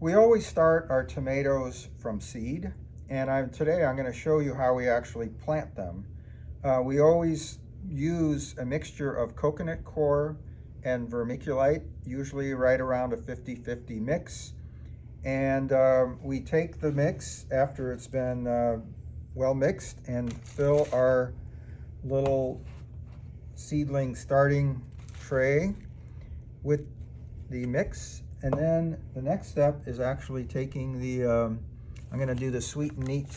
We always start our tomatoes from seed, and today I'm going to show you how we actually plant them. We always use a mixture of coconut coir and vermiculite, usually right around a 50-50 mix. And we take the mix after it's been well mixed and fill our little seedling starting tray with the mix. And then the next step is actually taking the, I'm going to do the sweet and neat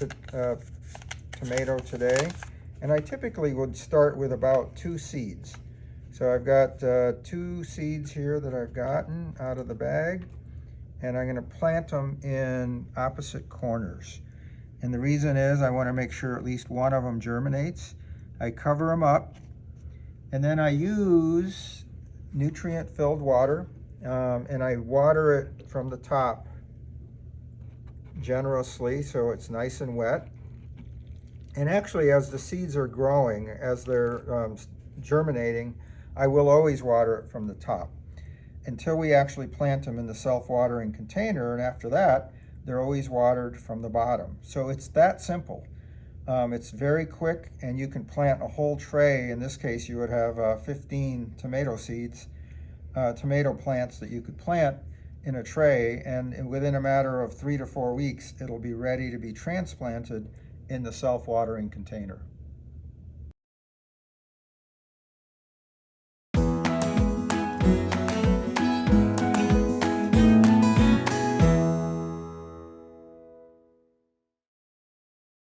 tomato today. And I typically would start with about 2 seeds. So I've got 2 seeds here that I've gotten out of the bag. And I'm going to plant them in opposite corners. And the reason is I want to make sure at least one of them germinates. I cover them up. And then I use nutrient-filled water. And I water it from the top generously so it's nice and wet. And actually, as the seeds are growing, as they're germinating, I will always water it from the top until we actually plant them in the self-watering container. And after that, they're always watered from the bottom. So it's that simple. It's very quick, and you can plant a whole tray. In this case, you would have 15 tomato seeds. Tomato plants that you could plant in a tray, and within a matter of 3 to 4 weeks, it'll be ready to be transplanted in the self-watering container.